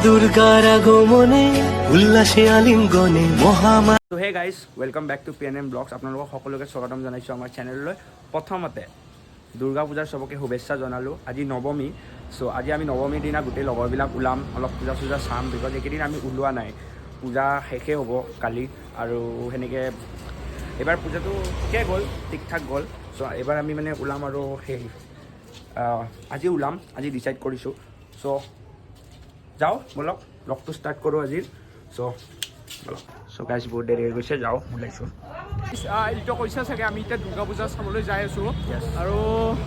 দুৰ্গাৰ আগমনে উল্লাসে আলিঙ্গনে মহামা। তো hey guys, welcome back to PNM vlogs. আপোনালোকক সকলোকে স্বাগতম জনাইছোঁ আমাৰ চেনেললৈ। প্ৰথমতে দুৰ্গা পূজাৰ চবকে শুভেচ্ছা জনালোঁ। আজি নৱমী, চ' আজি আমি নৱমীৰ দিনা গোটেই লগৰবিলাক ওলাম, অলপ পূজা চূজা চাম। বিকজ এইকেইদিন আমি ওলোৱা নাই, পূজা শেষেই হ'ব কালি। আৰু সেনেকৈ এইবাৰ পূজাটো ঠিকেই গ'ল, ঠিক ঠাক গ'ল। চ' এইবাৰ আমি মানে ওলাম আৰু সেই আজি ওলাম, আজি ডিচাইড কৰিছোঁ। চ' যাওঁ ব'লক, ব্লগটো ষ্টাৰ্ট কৰোঁ আজিৰ। চ' ব'লক। চ' গাইজ বহুত দেৰি হৈ গৈছে, যাওঁ ওলাইছোঁ। এইটো কৈছা চাগে আমি এতিয়া দুৰ্গা পূজা চাবলৈ যাই আছোঁ আৰু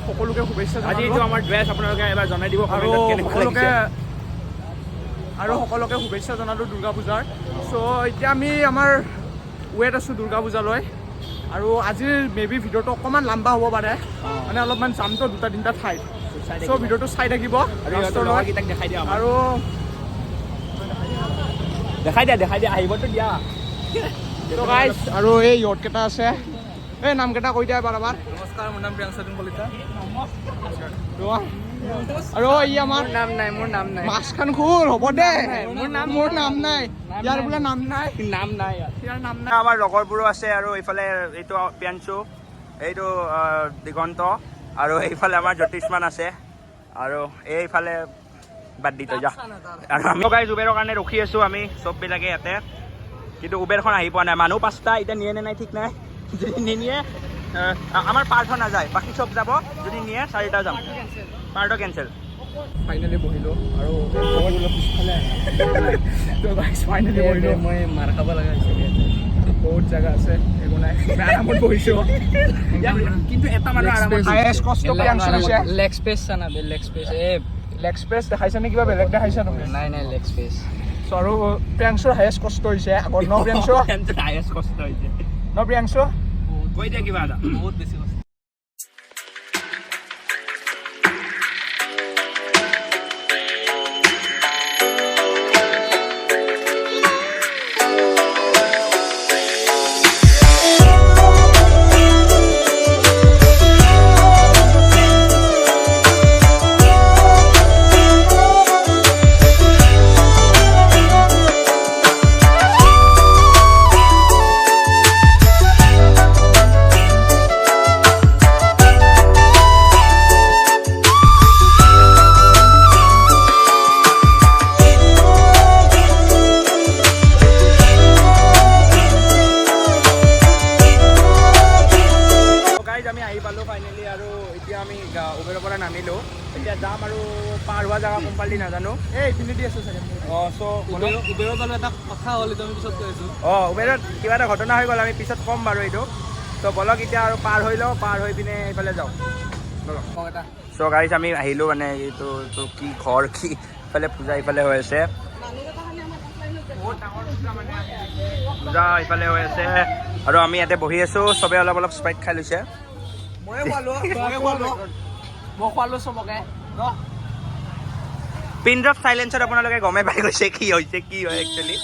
সকলোকে শুভেচ্ছা আজি এইটো আমাৰ ড্ৰেছ আপোনালোকে এবাৰ জনাই দিব আৰু সকলোকে শুভেচ্ছা জনালোঁ দুৰ্গা পূজাৰ। চ' এতিয়া আমি আমাৰ ৱেট আছোঁ দুৰ্গা পূজালৈ। আৰু আজিৰ মেবি ভিডিঅ'টো অকণমান লাম্বা হ'ব পাৰে, মানে অলপমান যামটো দুটা তিনিটা ঠাইত। চ' ভিডিঅ'টো চাই থাকিব আৰু দেখাই দিয়া আহিবতো দিয়া। ত' গাইজ আৰু এই ইহঁতকেইটা আছে, এই নামকেইটা কৈ দিয়া এবাৰ আমাৰ। নমস্কাৰ, মোৰ নাম প্ৰিয়াংশু কলিতা। আৰু ই আমাৰ নাম নাই, মোৰ নাম নাই। মাছখন খুল হ'ব দে, মোৰ নাম নাই, ইয়াৰ বোলে নাম নাই, ইয়াৰ নাম নাই। আমাৰ লগৰবোৰো আছে আৰু এইফালে এইটো প্ৰিয়াংশু, এইটো দিগন্ত, আৰু এইফালে আমাৰ জ্যোতিষমান আছে, আৰু এইফালে বাদ দি তই যা। আৰু আমি গাইজ উবেৰৰ কাৰণে ৰখি আছোঁ আমি চববিলাকে ইয়াতে, কিন্তু উবেৰখন আহি পোৱা নাই। মানুহ 5টা, এতিয়া নিয়ে নে নাই ঠিক নাই। যদি নিনিয়ে আমাৰ পাৰ্থ নাযায়, বাকী চব যাব। যদি নিয়ে 4টা যাম, পাৰ্থ কেঞ্চেল। ফাইনেলি বহিলোঁ আৰু পিছফালে ফাইনেলি বহিলোঁ। মই মাৰ খাব লগা হৈছে, বহুত জেগা আছে, একো নাই, আৰামত বহিছোঁ। কিন্তু এটা মানুহ আৰামত কষ্ট প্ৰিয়াংশু হৈছে। লেগ স্পেচ চানা, লেগ স্পেচ লেগ স্পেচ দেখাইছা নে কিবা বেলেগ দেখাইছা তুমি? নাই লেগ স্পেচ। চ' আৰু প্ৰিয়াংশুৰ হায়েষ্ট কষ্ট হৈছে আগত, ন প্ৰিয়াংশু? হায়েষ্ট কষ্ট হৈছে ন প্ৰিয়াংশু? কৈ দিয়া কিবা এটা। বহুত বেছি কষ্ট। ফাইনেলি আৰু এতিয়া আমি উবেৰৰ পৰা নামিলোঁ। এতিয়া যাম আৰু পাৰ হোৱা জেগা কোম্পানী নাজানো, এই এইপিনে দি আছে চাগে। উবেৰত আৰু এটা কথা হ'ল, এইটো আমি পিছত কৈ আছোঁ। উবেৰত কিবা এটা ঘটনা হৈ গ'ল, আমি পিছত ক'ম বাৰু এইটো। ত' বলক এতিয়া আৰু পাৰ হৈ লওঁ, পাৰ হৈ পিনে এইফালে যাওঁ বলক। চ' গাইজ আমি আহিলোঁ, মানে এইটো কি ঘৰ কি, ইফালে পূজা ইফালে হৈ আছে, পূজা ইফালে হৈ আছে, আৰু আমি ইয়াতে বহি আছোঁ। চবেই অলপ অলপ স্প্ৰাইট খাই লৈছে। মই খোৱালোঁ চবকে। পিন ড্ৰপ চাইলেঞ্চত আপোনালোকে গমেই পাই গৈছে কি হৈছে, কি হয় একচুৱেলি।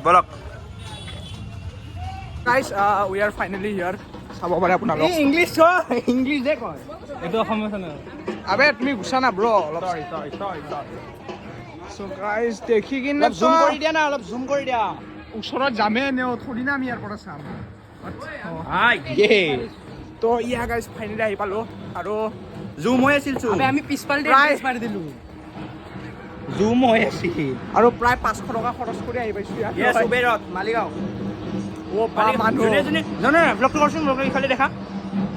বলক গাইজ, উই আৰ ফাইনেলি হিয়াৰ। চাব পাৰে আপোনালোক। ইংলিছ যে কয়, এইটো অসমীয়া চানা। আবে তুমি গুছা না ব্ৰ, অলপ চ' গাইজ দেখি কিনে জুম কৰি দিয়া না, অলপ জুম কৰি দিয়া। ওচৰত যামেই এনেও, থৰি না আমি ইয়াৰ পৰা চাম। তো ইয়া গাইজ ফাইনেলি আহি পালোঁ, আৰু জুম হৈ আছিল, আমি পিছফালে মাৰি দিলোঁ। জুম হৈ আছিল, আৰু প্ৰায় 500 টকা খৰচ কৰি আহি পাইছোঁ ইয়াত। উবেৰত মালিগাঁও। মানুহ যোনে ব্লগটো কৰচোন, ব্লগটো ইফালে দেখা।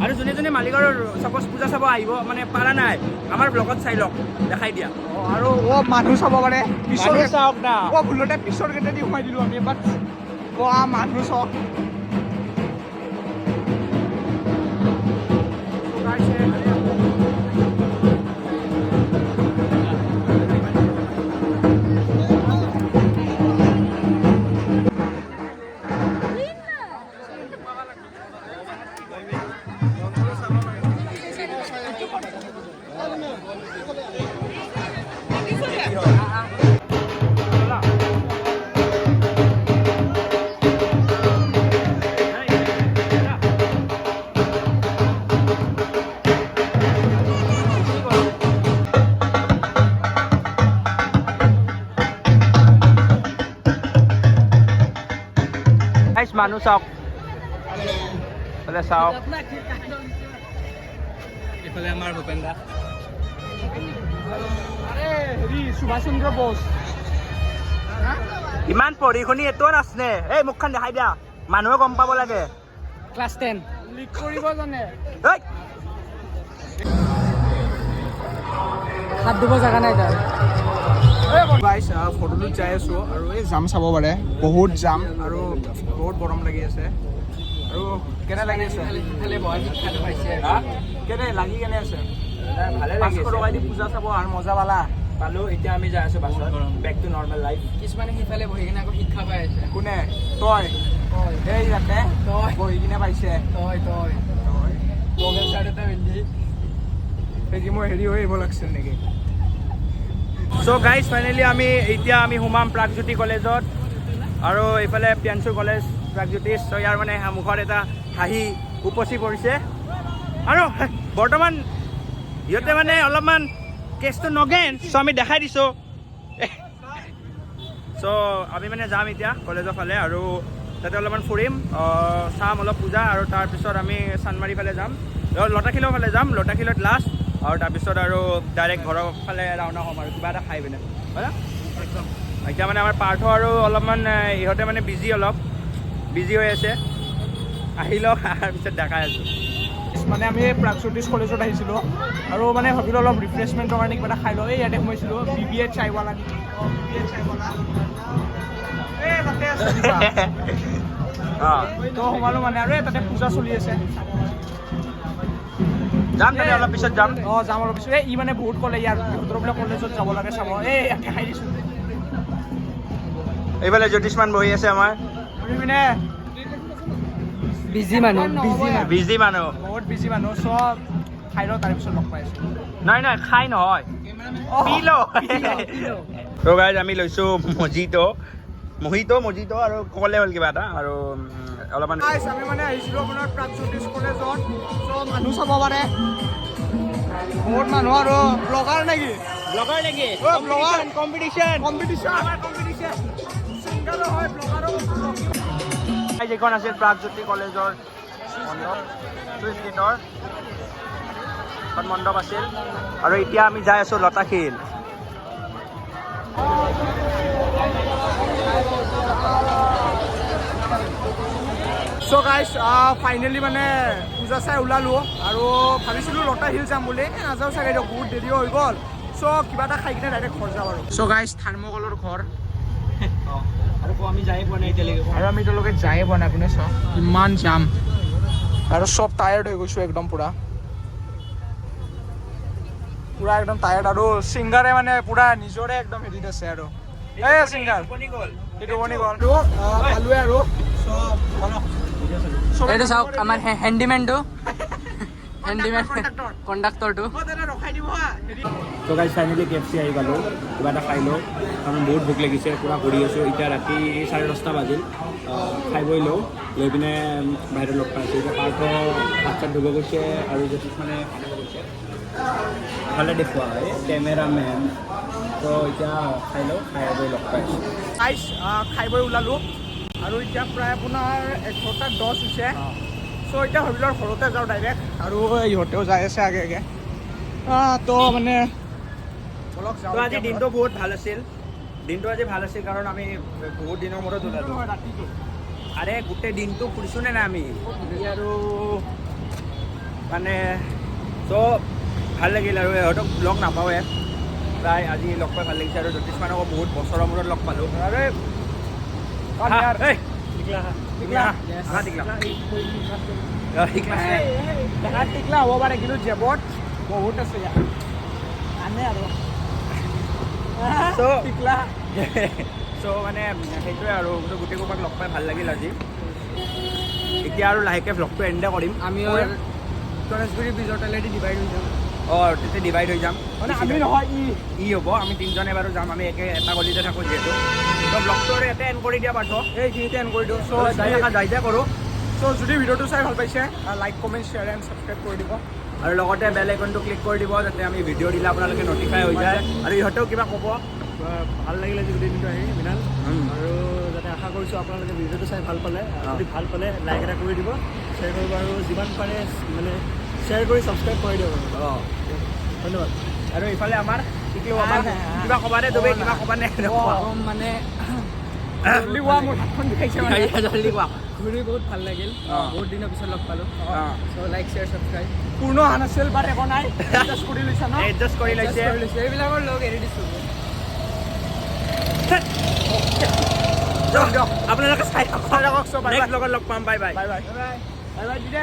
আৰু যোনে যোনে মালিগাঁৱৰ চাপ'জ পূজা চাব আহিব, মানে পাৰা নাই, আমাৰ ব্লগত চাই লওক, দেখাই দিয়া। আৰু মানুহ চাব পাৰে, পিছৰ চাওক না, ভুলতে পিছৰ গেটেদি সোমাই দিলোঁ আমি এবাৰ। মানুহ চাওক। গাইছ মানুহ চাওক চাওক এইফালে আমাৰ ভূপেন দা হেৰি সুভাষ চন্দ্ৰ বোস ইমান পঢ়ি শুনি এইটো নাচনে এই মুখখন দেখাই দিয়া মানুহে গম পাব লাগে ক্লাছ 10 লিক কৰিব জানে হাত ধুব জাগা নাই তাৰ গাইছ ফটোটোত যাই আছোঁ আৰু এই জাম চাব পাৰে বহুত জাম আৰু বহুত গৰম লাগি আছে আৰু কেনে লাগি আছে কেনে লাগি কেনে আছে ভালে লাগি আছে টকা দি পূজা চাব আৰু মজা পালা পালো এতিয়া আমি যাই আছো বাছত বেক টু নৰ্মেল লাইফ কিছুমানে সিফালে বহি কিনে আকৌ শিক্ষা পাই আছে কোনে তই এই ইয়াতে তই বহি কিনে পাইছে তই বগা চাৰ্ট এটা পিন্ধি কি মই হেৰি হৈ আহিব লাগিছিল নেকি চ' গাইজ ফাইনেলি এতিয়া আমি সোমাম প্ৰাগজ্যোতি কলেজত আৰু এইফালে পিয়াঞ্চু কলেজ প্ৰাগজ্যোতি চ' ইয়াৰ মানে মুখত এটা হাঁহি উপচি পৰিছে আৰু বৰ্তমান সিহঁতে মানে অলপমান কেছটো নগেন চ' আমি দেখাই দিছোঁ চ' আমি মানে যাম এতিয়া কলেজৰ ফালে আৰু তাতে অলপমান ফুৰিম চাম অলপ পূজা আৰু তাৰপিছত আমি চানমাৰি ফালে যাম লতাশিলৰ ফালে যাম লতাশিলত লাষ্ট আৰু তাৰপিছত আৰু ডাইৰেক্ট ঘৰৰ ফালে ৰাওনা হ'ম আৰু কিবা এটা খাই পিনে হয় এতিয়া মানে আমাৰ পাৰ্থ আৰু অলপমান ইহঁতে মানে বিজি হৈ আছে আহি লওক অহাৰ পিছত দেখাই আছোঁ মানে আমি প্ৰাগজ্যোতিষ কলেজত আহিছিলোঁ আৰু মানে ভাবিলোঁ অলপ ৰিফ্ৰেছমেণ্টৰ কাৰণে কিবা এটা খাই লওঁ এই ইয়াতে সোমাইছিলোঁ BBA চাইৱালা এই তাতে আছে তো সোমালোঁ মানে আৰু তাতে পূজা চলি আছে যাম তাতে অলপ পিছত যাম যাম অলপ পিছত ই মানে বহুত ক'লে ইয়াৰ বোলে কলেজত যাব লাগে চাব এই ইয়াতে খাই দিছোঁ এইফালে জ্যোতিষমান বহি আছে আমাৰ মানে বিজি মানুহ বহুত বিজি মানুহ চব খাই লওঁ তাৰপিছত লগ পাই আছোঁ নাই খাই নহয় পি ল ত' গাইজ আমি লৈছোঁ মজিটো আৰু ক'লে হ'ল কিবা এটা আৰু অলপমান আমি মানে আহিছিলোঁ আপোনাৰ প্ৰাগজ্যোতিষ কলেজত চব মানুহ চাব পাৰে বহুত মানুহ আৰু ব্লগাৰ নেকি কম্পিটিশ্যন ছিংগাৰো হয় ব্লগাৰো যিখন আছিল প্ৰাগজ্যোতি কলেজৰ চুইচ গেটৰ এখন মণ্ডপ আছিল আৰু এতিয়া আমি যাই আছোঁ লতাশিল চ' গাইজ ফাইনেলি মানে পূজা চাই ওলালোঁ আৰু ভাবিছিলোঁ লতাশিল যাম বুলি নাযাওঁ চাগে দিয়ক বহুত দেৰিও হৈ গ'ল চ' কিবা এটা খাই কিনে ডাইৰেক্ট ঘৰ যাওঁ আৰু চ' গাইজ থাৰ্মকলৰ ঘৰ আৰু আমি যাই পোৱা নাই এতিয়ালৈকে আৰু আমি এতিয়ালৈকে যায়ে পোৱা নাই আপুনি চাওক ইমান যাম আৰু চব টায়াৰ্ড হৈ গৈছোঁ একদম পূৰা একদম টায়াৰ্ড আৰু ছিংগাৰে মানে পূৰা নিজৰে একদম হেৰিত আছে আৰু এই ছিংগাৰ সেইটো বনি গ'ল পালোৱে আৰু এইটো চাওক আমাৰ হেণ্ডিমেনটো কণ্ডাক্টৰটো তো গাইজ ফাইনেলি KFC আহি পালোঁ কিবা এটা খাই লওঁ কাৰণ বহুত ভোক লাগিছে পূৰা ঘূৰি আছোঁ এতিয়া ৰাতি 10:30 বাজিল খাই বৈ লৈ পিনে বাহিৰত লগ পাইছোঁ এতিয়া পাৰ্থ ভাত চাত ধুব গৈছে আৰু জ্যোতিষমানে আনিব গৈছে ভালে দেখুওৱা হয় কেমেৰামেন তো এতিয়া খাই লওঁ খাই বৈ লগ পাইছোঁ খাই বৈ ওলালোঁ আৰু এতিয়া প্ৰায় আপোনাৰ 11:10 হৈছে চ' এতিয়া ভাবিলোঁ আৰু ঘৰতে যাওঁ ডাইৰেক্ট আৰু ইহঁতেও যাই আছে আগে তো মানে অলপ যাওঁ আজি দিনটো বহুত ভাল আছিল কাৰণ আমি বহুত দিনৰ মূৰত ওলালোঁ ৰাতিটো আৰে গোটেই দিনটো ফুৰিছোঁ নে নাই আমি আৰু মানে চ' ভাল লাগিল আৰু ইহঁতক লগ নাপাওঁৱে প্ৰায় আজি লগ পাই ভাল লাগিছে আৰু জ্যোতিষমানকো বহুত বছৰৰ মূৰত লগ পালোঁ আৰে টিকলা হ'ব পাৰে কিন্তু জেবত বহুত আছে ইয়াত আনে আৰু টিকলা চ' মানে সেইটোৱে আৰু গোটেই কোপাক লগ পাই ভাল লাগিল আজি এতিয়া আৰু লাহেকৈ ভ্লগটো এণ্ড কৰিম আমি গণেশগুৰি ব্ৰিজৰ তলেদি ডিভাইড হৈ যাম তেতিয়া ডিভাইড হৈ যাম মানে আমি নহয় ই হ'ব আমি তিনিজনে বাৰু যাম আমি এটা গলিতে থাকোঁ যিহেতু তো ব্লগটো আৰু ইয়াতে এণ্ড কৰি দিয়া পাৰ্থ এইখিনিতে এণ্ড কৰি দিওঁ যাই কৰোঁ চ' যদি ভিডিঅ'টো চাই ভাল পাইছে like comment share and subscribe কৰি দিব আৰু লগতে বেল আইকনটো ক্লিক কৰি দিব যাতে আমি ভিডিঅ' দিলে আপোনালোকে নটিফাই হৈ যায় আৰু ইহঁতেও কিবা ক'ব ভাল লাগিলে আজি গোটেই দিনটো আহি বিনাল আৰু যাতে আশা কৰোঁ কৰিছোঁ আপোনালোকে ভিডিঅ'টো চাই ভাল পালে যদি ভাল পালে লাইক এটা কৰি দিব শ্বেয়াৰ কৰিব আৰু যিমান পাৰে মানে শ্বেয়াৰ কৰি ছাবস্ক্ৰাইব কৰি দিব অঁ ধন্যবাদ আৰু ইফালে আমাৰ কিবা ক'বানে তুমি কিবা ক'বানে মানে জল্দি কোৱা মোৰ হাতখন বিষাইছে মানে জল্দি কোৱা ঘূৰি বহুত ভাল লাগিল বহুত দিনৰ পিছত লগ পালোঁ চ' লাইক শ্বেয়াৰ ছাবস্ক্ৰাইব পূৰ্ণ অহা নাছিল বাট একো নাই এডজাষ্ট কৰি লৈছা ন এডজাষ্ট কৰি লৈছে এইবিলাকৰ লগ এৰি দিছোঁ দিয়ক আপোনালোকে চাই থাকক চাই থাকক, so bye bye. নেক্সট লগত লগ পাম bye bye bye bye bye bye দিদে